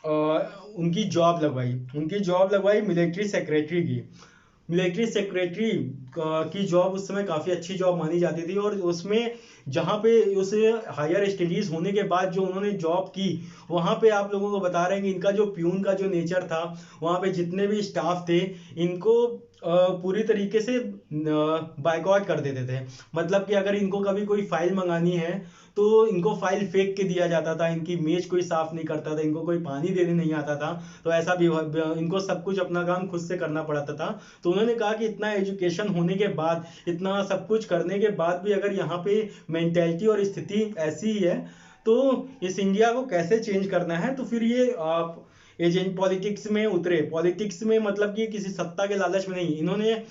उनकी जॉब लगवाई मिलिट्री सेक्रेटरी की। मिलिट्री सेक्रेटरी की जॉब उस समय काफ़ी अच्छी जॉब मानी जाती थी और उसमें जहाँ पे उसे हायर स्टडीज होने के बाद जो उन्होंने जॉब की, वहाँ पे आप लोगों को बता रहे हैं कि इनका जो प्यून का जो नेचर था, वहाँ पे जितने भी स्टाफ थे इनको पूरी तरीके से बाइकआउट कर देते थे। मतलब कि अगर इनको कभी कोई फाइल मंगानी है तो इनको फाइल फेंक के दिया जाता था, इनकी मेज कोई साफ नहीं करता था, इनको कोई पानी देने नहीं आता था। तो ऐसा भी इनको सब कुछ अपना काम खुद से करना पड़ता था। तो उन्होंने कहा कि इतना एजुकेशन होने के बाद, इतना सब कुछ करने के बाद भी अगर यहाँ पे मेंटेलिटी और स्थिति ऐसी ही है तो इस इंडिया को कैसे चेंज करना है। तो फिर ये आप एजेंट पॉलिटिक्स में उतरे। पॉलिटिक्स में मतलब कि किसी सत्ता के लालच में नहीं, इन्होंने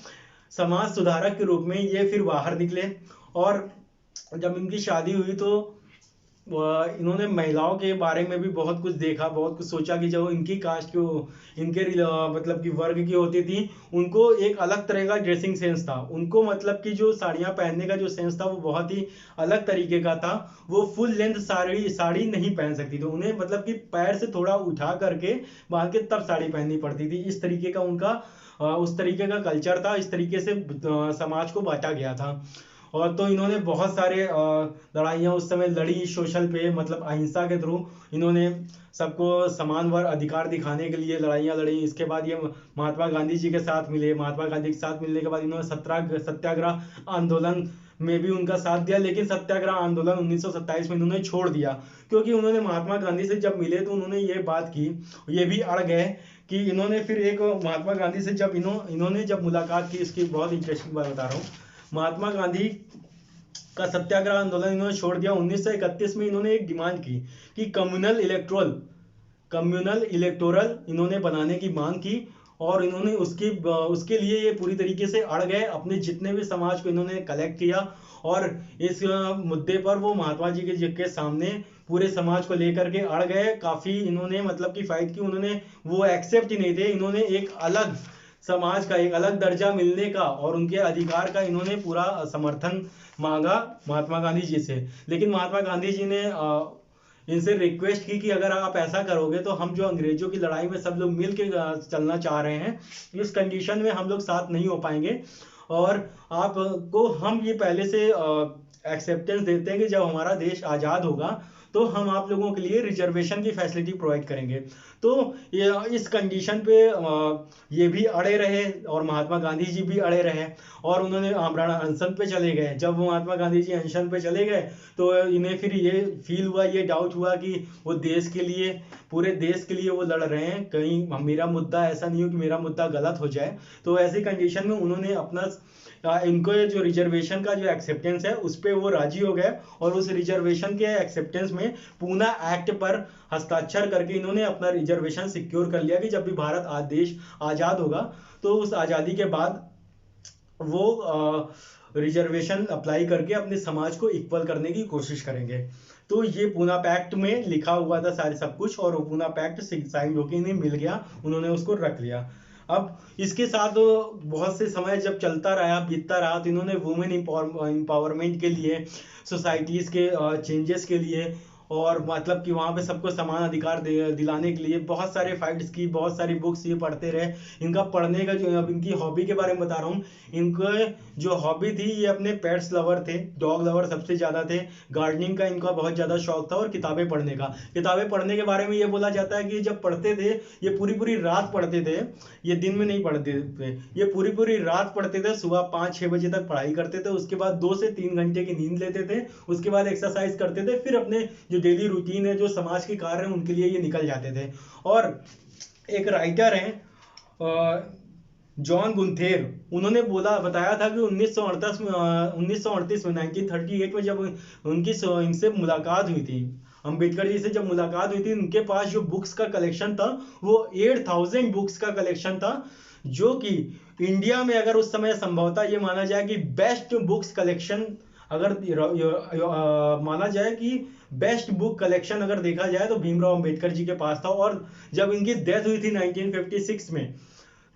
समाज सुधारक के रूप में ये फिर बाहर निकले। और जब इनकी शादी हुई तो इन्होंने महिलाओं के बारे में भी बहुत कुछ देखा, बहुत कुछ सोचा कि जो इनकी कास्ट की, इनके मतलब कि वर्ग की होती थी, उनको एक अलग तरह का ड्रेसिंग सेंस था। उनको मतलब कि जो साड़ियाँ पहनने का जो सेंस था वो बहुत ही अलग तरीके का था। वो फुल लेंथ साड़ी नहीं पहन सकती थी, उन्हें मतलब कि पैर से थोड़ा उठा करके बांध के तब साड़ी पहननी पड़ती थी। इस तरीके का उनका उस तरीके का कल्चर था, इस तरीके से समाज को बांटा गया था। और तो इन्होंने बहुत सारे लड़ाइयाँ उस समय लड़ी सोशल पे, मतलब अहिंसा के थ्रू इन्होंने सबको समान वर अधिकार दिखाने के लिए लड़ाइयाँ लड़ी। इसके बाद ये महात्मा गांधी जी के साथ मिले। महात्मा गांधी के साथ मिलने के बाद इन्होंने सत्याग्रह आंदोलन में भी उनका साथ दिया, लेकिन सत्याग्रह आंदोलन 1927 में इन्होंने छोड़ दिया, क्योंकि उन्होंने महात्मा गांधी से जब मिले तो उन्होंने ये बात की, ये भी अड़ गए कि इन्होंने फिर एक महात्मा गांधी से जब इन्होंने जब मुलाकात की, इसकी बहुत इंटरेस्टिंग बात बता रहा हूँ। महात्मा गांधी का सत्याग्रह आंदोलन इन्होंने छोड़ दिया। 1931 में इन्होंने एक डिमांड की कि कम्युनल इलेक्टोरल इन्होंने बनाने की मांग की और इन्होंने उसके लिए ये पूरी तरीके से अड़ गए। अपने जितने भी समाज को इन्होंने कलेक्ट किया और इस मुद्दे पर वो महात्मा जी के सामने पूरे समाज को लेकर के अड़ गए। काफी इन्होंने मतलब की फाइट की, उन्होंने वो एक्सेप्ट ही नहीं थे। इन्होंने एक अलग समाज का एक अलग दर्जा मिलने का और उनके अधिकार का इन्होंने पूरा समर्थन मांगा महात्मा गांधी जी से। लेकिन महात्मा गांधी जी ने इनसे रिक्वेस्ट की कि अगर आप ऐसा करोगे तो हम जो अंग्रेजों की लड़ाई में सब लोग मिल के चलना चाह रहे हैं, इस कंडीशन में हम लोग साथ नहीं हो पाएंगे और आपको हम ये पहले से एक्सेप्टेंस देते हैं कि जब हमारा देश आज़ाद होगा तो हम आप लोगों के लिए रिजर्वेशन की फैसिलिटी प्रोवाइड करेंगे। तो ये इस कंडीशन पे ये भी अड़े रहे और महात्मा गांधी जी भी अड़े रहे और उन्होंने आमरण अनशन पे चले गए। जब वो महात्मा गांधी जी अनशन पे चले गए तो इन्हें फिर ये फील हुआ, ये डाउट हुआ कि वो देश के लिए, पूरे देश के लिए वो लड़ रहे हैं, कहीं मेरा मुद्दा ऐसा नहीं हो कि मेरा मुद्दा गलत हो जाए। तो ऐसी कंडीशन में उन्होंने अपना इनको जो रिजर्वेशन का जो एक्सेप्टेंस है उस पर वो राजी हो गए और उस रिजर्वेशन के एक्सेप्टेंस में पूना एक्ट पर हस्ताक्षर करके इन्होंने अपना रिजर्वेशन सिक्योर कर लिया कि जब भी भारत देश आज़ाद होगा तो उस आज़ादी के बाद वो रिजर्वेशन अप्लाई करके अपने समाज को इक्वल करने की कोशिश करेंगे। तो ये पूना पैक्ट में लिखा हुआ था सारे सब कुछ और वो पूना पैक्ट साइन होके इन्हें मिल गया, उन्होंने उसको रख लिया। अब इसके साथ बहुत से समय जब चलता रहा, बीतता रहा, तो इन्होंने वुमेन एम्पावरमेंट के लिए, सोसाइटीज़ के चेंजेस के लिए और मतलब कि वहाँ पे सबको समान अधिकार दिलाने के लिए बहुत सारे फाइट्स की, बहुत सारी बुक्स ये पढ़ते रहे। इनका पढ़ने का जो, अब इनकी हॉबी के बारे में बता रहा हूँ। इनके जो हॉबी थी, ये अपने पेट्स लवर थे, डॉग लवर सबसे ज़्यादा थे। गार्डनिंग का इनका बहुत ज़्यादा शौक था और किताबें पढ़ने का। किताबें पढ़ने के बारे में ये बोला जाता है कि जब पढ़ते थे ये पूरी पूरी रात पढ़ते थे, ये दिन में नहीं पढ़ते थे, ये पूरी पूरी रात पढ़ते थे। सुबह 5-6 बजे तक पढ़ाई करते थे, उसके बाद 2 से 3 घंटे की नींद लेते थे, उसके बाद एक्सरसाइज करते थे, फिर अपने जो डेली रूटीन है, जो समाज के कार्य हैं, उनके लिए ये निकल जाते थे। और एक राइटर हैं जॉन गुंथेर, उन्होंने बताया था कि 1938 में 1938 में जब उनकी इनसे मुलाकात हुई थी, अंबेडकर जी से जब मुलाकात हुई थी, उनके पास जो बुक्स का कलेक्शन था वो 8000 बुक्स का कलेक्शन था, जो कि इंडिया में अगर उस समय संभवतः ये माना जाए कि बेस्ट बुक्स कलेक्शन, अगर माना जाए कि बेस्ट बुक कलेक्शन अगर देखा जाए तो भीमराव अंबेडकर जी के पास था। और जब इनकी डेथ हुई थी 1956 में,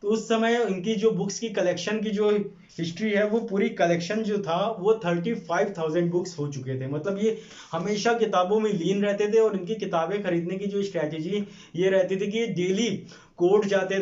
तो उस समय इनकी जो बुक्स की कलेक्शन की जो हिस्ट्री है, वो पूरी कलेक्शन जो था वो 35,000 बुक्स हो चुके थे। मतलब ये हमेशा किताबों में लीन रहते थे, और इनकी किताबें खरीदने की जो स्ट्रैटेजी ये रहती थी कि डेली कोर्ट जाते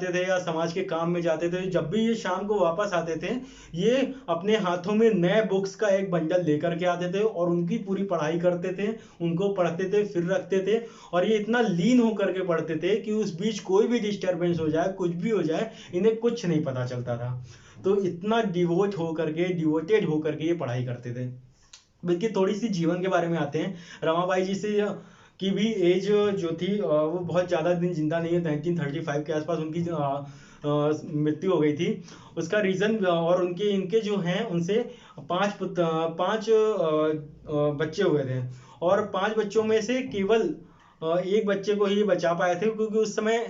थे या समाज के काम में जाते थे। जब भी ये शाम को वापस आते थे, ये अपने हाथों में नए बुक्स का एक बंडल लेकर के आते थे और उनकी पूरी पढ़ाई करते थे, उनको पढ़ते थे, फिर रखते थे। और ये इतना लीन होकर के पढ़ते थे कि उस बीच कोई भी डिस्टरबेंस हो जाए, कुछ भी हो जाए, इन्हें कुछ नहीं पता चलता था। तो इतना डिवोटेड होकर के ये पढ़ाई करते थे। बल्कि थोड़ी सी जीवन के बारे में आते हैं। रमाबाई जी से की भी एज जो थी वो बहुत ज़्यादा दिन जिंदा नहीं है। 1935 के आसपास उनकी मृत्यु हो गई थी। उसका रीज़न, और उनके इनके जो हैं उनसे पांच बच्चे हुए थे, और 5 बच्चों में से केवल एक बच्चे को ही बचा पाए थे, क्योंकि उस समय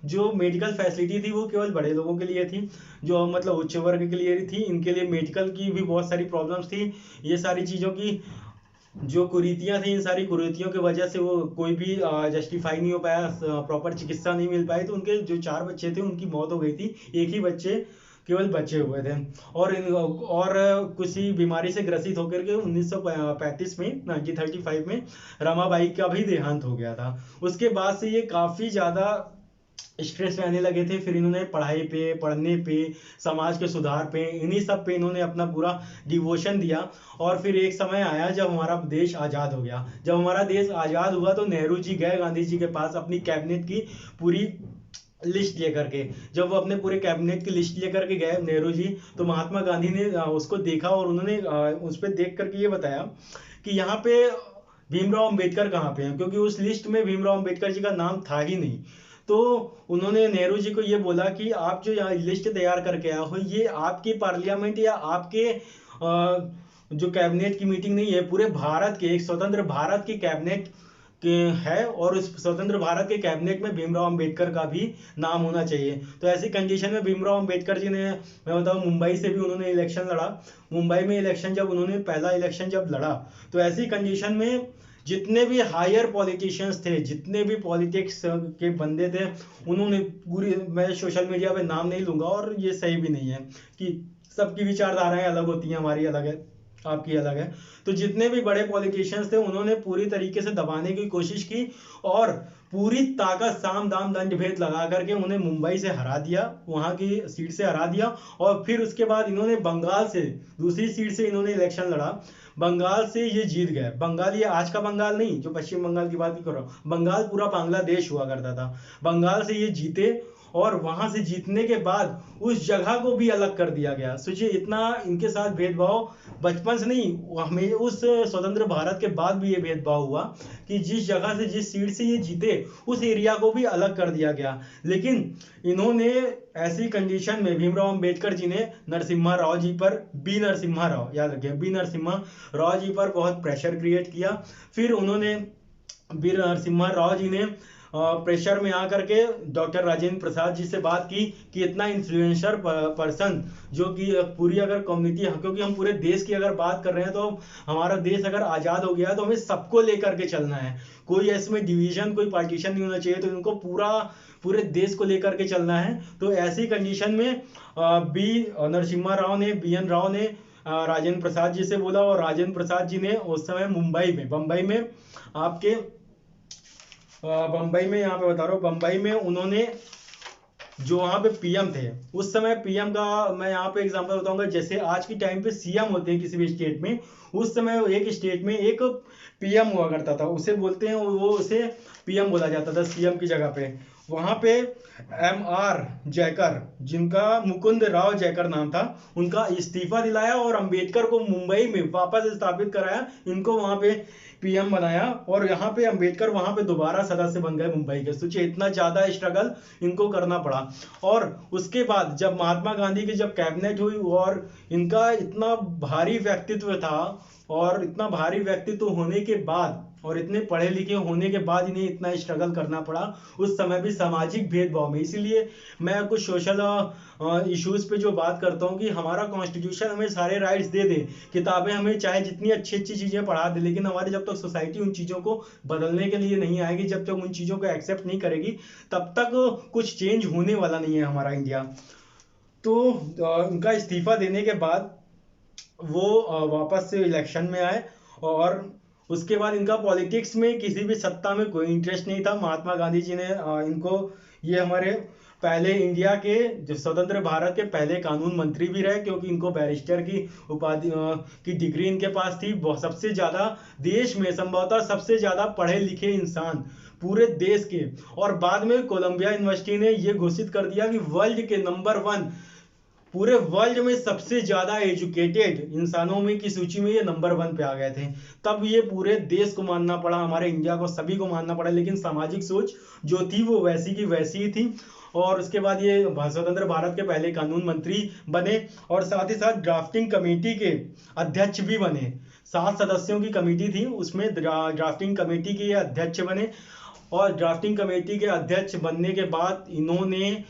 जो मेडिकल फैसिलिटी थी वो केवल बड़े लोगों के लिए थी, जो मतलब उच्च वर्ग के लिए थी। इनके लिए मेडिकल की भी बहुत सारी प्रॉब्लम्स थी। ये सारी चीज़ों की जो कुरीतियां थी, इन सारी कुरीतियों की वजह से वो कोई भी जस्टिफाई नहीं हो पाया, प्रॉपर चिकित्सा नहीं मिल पाई। तो उनके जो 4 बच्चे थे उनकी मौत हो गई थी, एक ही बच्चे केवल बचे हुए थे। और किसी बीमारी से ग्रसित होकर के 1935 में 1935 में रमाबाई का भी देहांत हो गया था। उसके बाद से ये काफ़ी ज़्यादा स्ट्रेस रहने लगे थे। फिर इन्होंने पढ़ने पे, समाज के सुधार पे, इन्हीं सब पे इन्होंने अपना पूरा डिवोशन दिया। और फिर एक समय आया जब हमारा देश आज़ाद हो गया। जब हमारा देश आज़ाद हुआ तो नेहरू जी गए गांधी जी के पास अपनी कैबिनेट की पूरी लिस्ट लेकर के। जब वो अपने पूरे कैबिनेट की लिस्ट लेकर के गए नेहरू जी, तो महात्मा गांधी ने उसको देखा, और उन्होंने उस पर देख करके ये बताया कि यहाँ पे भीमराव अंबेडकर कहाँ पे हैं, क्योंकि उस लिस्ट में भीमराव अंबेडकर जी का नाम था ही नहीं। तो उन्होंने नेहरू जी को ये बोला कि आप जो यहाँ लिस्ट तैयार करके आए हो, ये आपकी पार्लियामेंट या आपके जो कैबिनेट की मीटिंग नहीं है, पूरे भारत के, एक स्वतंत्र भारत की कैबिनेट के है, और उस स्वतंत्र भारत के कैबिनेट में भीमराव अंबेडकर का भी नाम होना चाहिए। तो ऐसी कंडीशन में भीमराव अंबेडकर जी ने, मैं बताऊं, मुंबई से भी उन्होंने इलेक्शन लड़ा। मुंबई में इलेक्शन जब उन्होंने पहला इलेक्शन जब लड़ा, तो ऐसी कंडीशन में जितने भी हायर पॉलिटिशियंस थे, जितने भी पॉलिटिक्स के बंदे थे, उन्होंने पूरी, मैं सोशल मीडिया पे नाम नहीं लूंगा और ये सही भी नहीं है कि सबकी विचारधाराएं अलग होती हैं, हमारी अलग है, आपकी अलग है। तो जितने भी बड़े पॉलिटिशियंस थे उन्होंने पूरी तरीके से दबाने की कोशिश की, और पूरी ताकत, साम दाम दंड भेद लगा करके उन्हें मुंबई से हरा दिया, वहां की सीट से हरा दिया। और फिर उसके बाद इन्होंने बंगाल से, दूसरी सीट से इन्होंने इलेक्शन लड़ा। बंगाल से ये जीत गए। बंगाल, ये आज का बंगाल नहीं, जो पश्चिम बंगाल की बात कर रहा हूँ, बंगाल पूरा बांग्लादेश हुआ करता था। बंगाल से ये जीते, और वहां से जीतने के बाद उस जगह को भी अलग कर दिया गया। सोचिए, इतना इनके साथ भेदभाव बचपन से नहीं, हमें उस स्वतंत्र भारत के बाद भी ये भेदभाव हुआ कि जिस जगह से, जिस सीट से ये जीते, उस एरिया को भी अलग कर दिया गया। लेकिन इन्होंने ऐसी कंडीशन में, भीमराव अंबेडकर जी ने नरसिम्हा राव जी पर, बी नरसिम्हा राव, याद रखिए, बी नरसिम्हा राव जी पर बहुत प्रेशर क्रिएट किया। फिर उन्होंने, बी नरसिम्हा राव जी ने प्रेशर में आकर के डॉक्टर राजेंद्र प्रसाद जी से बात की कि इतना इन्फ्लुएंसर पर्सन, जो कि पूरी अगर कम्युनिटी, क्योंकि हम पूरे देश की अगर बात कर रहे हैं, तो हमारा देश अगर आज़ाद हो गया तो हमें सबको लेकर के चलना है, कोई इसमें डिवीजन, कोई पार्टीशन नहीं होना चाहिए। तो इनको पूरे देश को लेकर के चलना है। तो ऐसी कंडीशन में बी नरसिम्हा राव ने, बी एन राव ने राजेंद्र प्रसाद जी से बोला, और राजेंद्र प्रसाद जी ने उस समय बम्बई में आपके, बम्बई में, यहाँ पे बता रहा हूँ, बम्बई में उन्होंने, जो वहाँ पे पीएम थे उस समय, पीएम का मैं यहाँ पे एग्जांपल बताऊंगा। जैसे आज की टाइम पे सीएम होते हैं किसी भी स्टेट में, उस समय एक स्टेट में एक पीएम हुआ करता था, उसे बोलते हैं, वो उसे पीएम बोला जाता था सीएम की जगह पे। वहां पे M.R. जयकर, जिनका मुकुंद राव जयकर नाम था, उनका इस्तीफा दिलाया और अंबेडकर को मुंबई में वापस स्थापित कराया, इनको वहां पे पीएम बनाया, और यहाँ पे अंबेडकर वहां पे दोबारा सदस्य बन गए मुंबई के। सोचिए इतना ज्यादा स्ट्रगल इनको करना पड़ा। और उसके बाद जब महात्मा गांधी की जब कैबिनेट हुई और इनका इतना भारी व्यक्तित्व था, और इतना भारी व्यक्तित्व होने के बाद और इतने पढ़े लिखे होने के बाद इन्हें इतना स्ट्रगल करना पड़ा उस समय भी सामाजिक भेदभाव में। इसीलिए मैं कुछ सोशल इश्यूज पे जो बात करता हूँ कि हमारा कॉन्स्टिट्यूशन हमें सारे राइट्स दे दे, किताबें हमें चाहे जितनी अच्छी अच्छी चीजें पढ़ा दे, लेकिन हमारी जब तक सोसाइटी उन चीजों को बदलने के लिए नहीं आएगी, जब तक उन चीजों को एक्सेप्ट नहीं करेगी, तब तक कुछ चेंज होने वाला नहीं है हमारा इंडिया। तो उनका इस्तीफा देने के बाद वो वापस से इलेक्शन में आए, और उसके बाद इनका पॉलिटिक्स में किसी भी सत्ता में कोई इंटरेस्ट नहीं था। महात्मा गांधी जी ने इनको, ये हमारे पहले इंडिया के जो स्वतंत्र भारत के पहले कानून मंत्री भी रहे, क्योंकि इनको बैरिस्टर की उपाधि की डिग्री इनके पास थी। सबसे ज्यादा देश में संभवतः सबसे ज्यादा पढ़े लिखे इंसान पूरे देश के। और बाद में कोलंबिया यूनिवर्सिटी ने यह घोषित कर दिया कि वर्ल्ड के नंबर 1, पूरे वर्ल्ड में सबसे ज्यादा एजुकेटेड इंसानों में की सूची में ये नंबर 1 पे आ गए थे। तब ये पूरे देश को मानना पड़ा, हमारे इंडिया को, सभी को मानना पड़ा, लेकिन सामाजिक सोच जो थी वो वैसी की वैसी ही थी। और उसके बाद ये स्वतंत्र भारत के पहले कानून मंत्री बने, और साथ ही साथ ड्राफ्टिंग कमेटी के अध्यक्ष भी बने। 7 सदस्यों की कमेटी थी, उसमें ड्राफ्टिंग कमेटी के अध्यक्ष बने। और ड्राफ्टिंग कमेटी के अध्यक्ष बनने के बाद इन्होंने,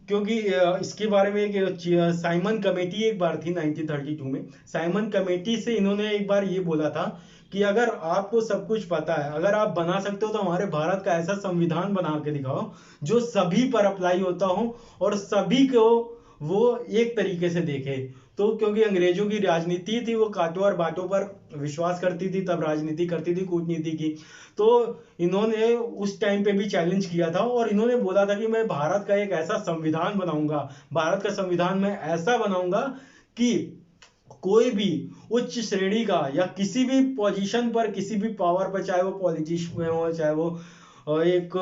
क्योंकि इसके बारे में एक साइमन कमेटी एक बार थी 1932 में, साइमन कमेटी से इन्होंने एक बार ये बोला था कि अगर आपको सब कुछ पता है, अगर आप बना सकते हो, तो हमारे भारत का ऐसा संविधान बना के दिखाओ जो सभी पर अप्लाई होता हो और सभी को वो एक तरीके से देखे। तो क्योंकि अंग्रेजों की राजनीति थी, वो कांटों और बांटों पर विश्वास करती थी, तब राजनीति करती थी, कूटनीति की। तो इन्होंने उस टाइम पे भी चैलेंज किया था, और इन्होंने बोला था कि मैं भारत का एक ऐसा संविधान बनाऊंगा, भारत का संविधान मैं ऐसा बनाऊंगा कि कोई भी उच्च श्रेणी का या किसी भी पोजीशन पर, किसी भी पावर पर, चाहे वो पॉलिटिशियन में हो, चाहे वो एक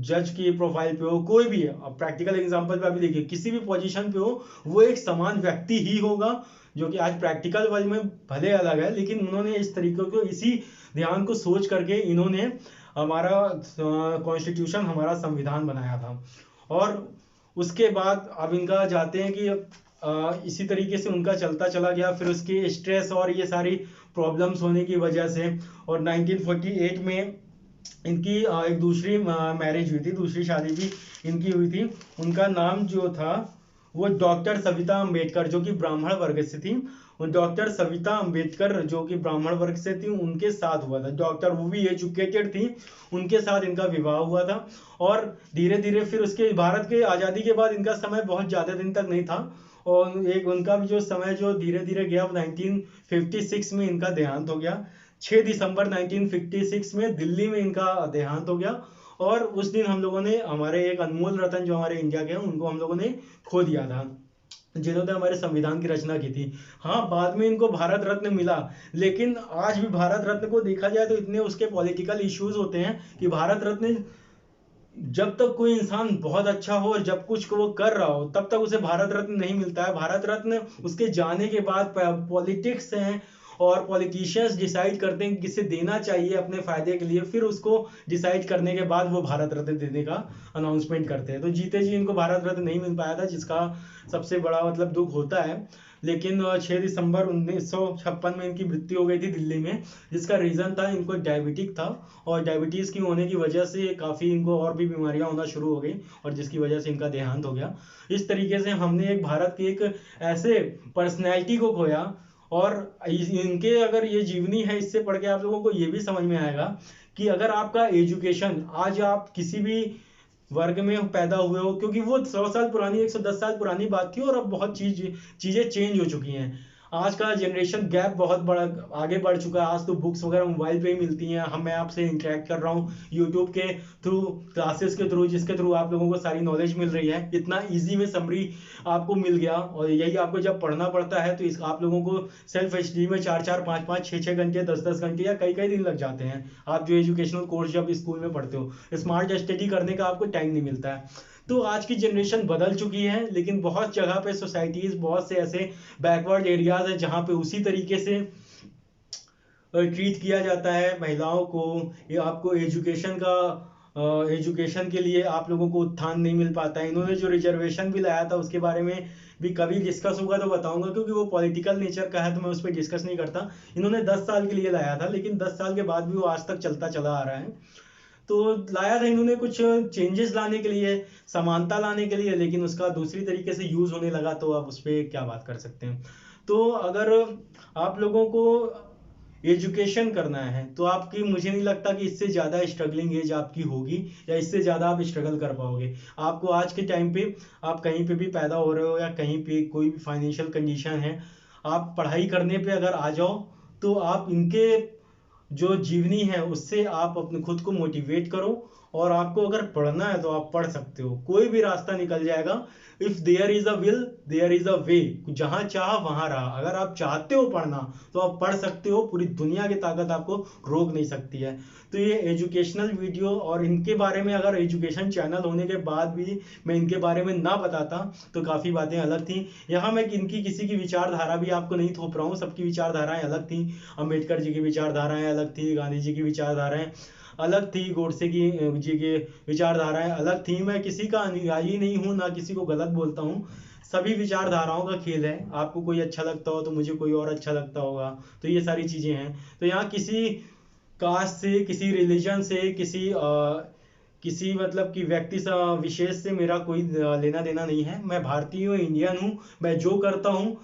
जज की प्रोफाइल पे हो, कोई भी प्रैक्टिकल एग्जांपल पे अभी देखिए, किसी भी पोजीशन पे हो, वो एक समान व्यक्ति ही होगा। जो कि आज प्रैक्टिकल वर्ल्ड में भले अलग है, लेकिन उन्होंने इस तरीके को, इसी ध्यान को सोच करके इन्होंने हमारा कॉन्स्टिट्यूशन, हमारा संविधान बनाया था। और उसके बाद अब इनका जाते हैं कि इसी तरीके से उनका चलता चला गया। फिर उसके स्ट्रेस और ये सारी प्रॉब्लम्स होने की वजह से, और 1948 में इनकी एक दूसरी मैरिज हुई थी, दूसरी शादी भी इनकी हुई थी। उनका नाम जो था वो डॉक्टर सविता अंबेडकर, जो कि ब्राह्मण वर्ग से थी। डॉक्टर सविता अंबेडकर जो कि ब्राह्मण वर्ग से थी, उनके साथ हुआ था। डॉक्टर, वो भी एजुकेटेड थी, उनके साथ इनका विवाह हुआ था। और धीरे धीरे फिर उसके भारत के आज़ादी के बाद इनका समय बहुत ज़्यादा दिन तक नहीं था, और एक उनका भी जो समय जो धीरे धीरे गया, 1956 में इनका देहांत हो गया। 6 दिसंबर 1956 में दिल्ली में इनका देहांत हो गया। और उस दिन हम लोगों ने हमारे एक अनमोल रतन जो हमारे इंडिया के हैं, उनको हम लोगों ने खो दिया था, जिन्होंने हमारे संविधान की रचना की थी। हाँ, बाद में इनको भारत रत्न मिला, लेकिन आज भी भारत रत्न को देखा जाए तो इतने उसके पॉलिटिकल इश्यूज होते हैं कि भारत रत्न, जब तक कोई इंसान बहुत अच्छा हो और जब कुछ को वो कर रहा हो, तब तक उसे भारत रत्न नहीं मिलता है। भारत रत्न उसके जाने के बाद पॉलिटिक्स हैं और पॉलिटिशियंस डिसाइड करते हैं कि किसे देना चाहिए अपने फायदे के लिए, फिर उसको डिसाइड करने के बाद वो भारत रत्न देने का अनाउंसमेंट करते हैं। तो जीते जी इनको भारत रत्न नहीं मिल पाया था, जिसका सबसे बड़ा मतलब दुख होता है। लेकिन 6 दिसंबर 1956 में इनकी मृत्यु हो गई थी दिल्ली में, जिसका रीजन था इनको डायबिटिक था, और डायबिटीज की होने की वजह से काफी इनको और भी बीमारियां होना शुरू हो गई, और जिसकी वजह से इनका देहांत हो गया। इस तरीके से हमने एक भारत की एक ऐसे पर्सनैलिटी को खोया। और इनके अगर ये जीवनी है, इससे पढ़ के आप लोगों को ये भी समझ में आएगा कि अगर आपका एजुकेशन, आज आप किसी भी वर्ग में पैदा हुए हो, क्योंकि वो 100 साल पुरानी, 110 साल पुरानी बात थी, और अब बहुत चीजें चेंज हो चुकी हैं। आज का जनरेशन गैप बहुत बड़ा आगे बढ़ चुका है। आज तो बुक्स वगैरह मोबाइल पे ही मिलती हैं। हम मैं आपसे इंटरेक्ट कर रहा हूँ यूट्यूब के थ्रू, क्लासेस के थ्रू, जिसके थ्रू आप लोगों को सारी नॉलेज मिल रही है। इतना इजी में समरी आपको मिल गया, और यही आपको जब पढ़ना पड़ता है तो इस आप लोगों को सेल्फ स्टडी में 4-4, 5-5, 6-6 घंटे, 10-10 घंटे या कई कई दिन लग जाते हैं। आप जो एजुकेशनल कोर्स जब स्कूल में पढ़ते हो, स्मार्ट स्टडी करने का आपको टाइम नहीं मिलता है। तो आज की जनरेशन बदल चुकी है, लेकिन बहुत जगह पे सोसाइटीज, बहुत से ऐसे बैकवर्ड एरियाज है जहाँ पे उसी तरीके से ट्रीट किया जाता है महिलाओं को। ये आपको एजुकेशन के लिए आप लोगों को उत्थान नहीं मिल पाता है। इन्होंने जो रिजर्वेशन भी लाया था उसके बारे में भी कभी डिस्कस होगा तो बताऊंगा, क्योंकि वो पॉलिटिकल नेचर का है तो मैं उस पर डिस्कस नहीं करता। इन्होंने 10 साल के लिए लाया था, लेकिन 10 साल के बाद भी वो आज तक चलता चला आ रहा है। तो लाया था इन्होंने कुछ चेंजेस लाने के लिए, समानता लाने के लिए, लेकिन उसका दूसरी तरीके से यूज होने लगा, तो अब उस पर क्या बात कर सकते हैं। तो अगर आप लोगों को एजुकेशन करना है तो आपकी, मुझे नहीं लगता कि इससे ज़्यादा स्ट्रगलिंग एज आपकी होगी या इससे ज़्यादा आप स्ट्रगल कर पाओगे। आपको आज के टाइम पे, आप कहीं पे भी पैदा हो रहे हो या कहीं पे कोई भी फाइनेंशियल कंडीशन है, आप पढ़ाई करने पे अगर आ जाओ तो आप इनके जो जीवनी है उससे आप अपने खुद को मोटिवेट करो। और आपको अगर पढ़ना है तो आप पढ़ सकते हो, कोई भी रास्ता निकल जाएगा। If there is a will there is a way, जहां चाह वहां रहा। अगर आप चाहते हो पढ़ना तो आप पढ़ सकते हो, पूरी दुनिया की ताकत आपको रोक नहीं सकती है। तो ये एजुकेशनल वीडियो, और इनके बारे में अगर एजुकेशन चैनल होने के बाद भी मैं इनके बारे में ना बताता तो काफ़ी बातें अलग थी। यहाँ मैं इनकी किसी की विचारधारा भी आपको नहीं थोप रहा हूँ, सबकी विचारधाराएं अलग थी। अम्बेडकर जी की विचारधाराएं अलग थी, गांधी जी की विचारधाराएं अलग थी, गोडसे की जी की विचारधाराएं अलग थी। मैं किसी का अनुयायी नहीं हूँ, ना किसी को गलत बोलता हूँ। सभी विचारधाराओं का खेल है। आपको कोई अच्छा लगता हो तो मुझे कोई और अच्छा लगता होगा, तो ये सारी चीज़ें हैं। तो यहाँ किसी कास्ट से, किसी रिलीजन से, किसी मतलब कि व्यक्ति विशेष से मेरा कोई लेना देना नहीं है। मैं भारतीय हूँ, इंडियन हूँ। मैं जो करता हूँ,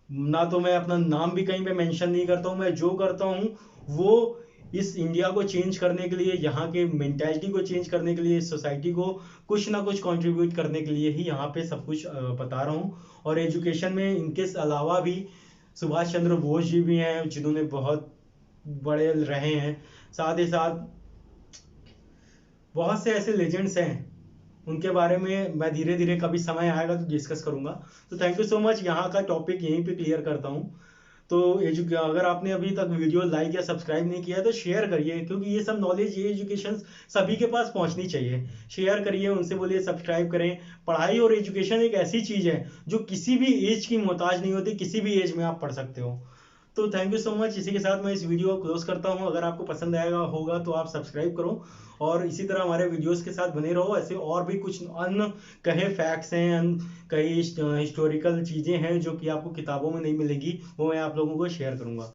ना तो मैं अपना नाम भी कहीं पे मेंशन नहीं करता हूँ, मैं जो करता हूँ वो इस इंडिया को चेंज करने के लिए, यहाँ के मेंटालिटी को चेंज करने के लिए, इस सोसाइटी को कुछ ना कुछ कंट्रीब्यूट करने के लिए ही यहाँ पे सब कुछ बता रहा हूँ। और एजुकेशन में इनके अलावा भी सुभाष चंद्र बोस जी भी हैं, जिन्होंने बहुत बड़े रहे हैं। साथ ही साथ बहुत से ऐसे लेजेंड्स हैं, उनके बारे में मैं धीरे धीरे कभी समय आएगा तो डिस्कस करूंगा। तो थैंक यू सो मच, यहाँ का टॉपिक यहीं पे क्लियर करता हूँ। तो अगर आपने अभी तक वीडियो लाइक या सब्सक्राइब नहीं किया है तो शेयर करिए, क्योंकि ये सब नॉलेज, ये एजुकेशन सभी के पास पहुंचनी चाहिए। शेयर करिए, उनसे बोलिए सब्सक्राइब करें। पढ़ाई और एजुकेशन एक ऐसी चीज़ है जो किसी भी एज की मोहताज नहीं होती, किसी भी एज में आप पढ़ सकते हो। तो थैंक यू सो मच। इसी के साथ मैं इस वीडियो को क्लोज करता हूँ। अगर आपको पसंद आएगा होगा तो आप सब्सक्राइब करो, और इसी तरह हमारे वीडियोस के साथ बने रहो। ऐसे और भी कुछ अन्य कहे फैक्ट्स हैं, कई हिस्टोरिकल चीज़ें हैं जो कि आपको किताबों में नहीं मिलेगी, वो मैं आप लोगों को शेयर करूंगा।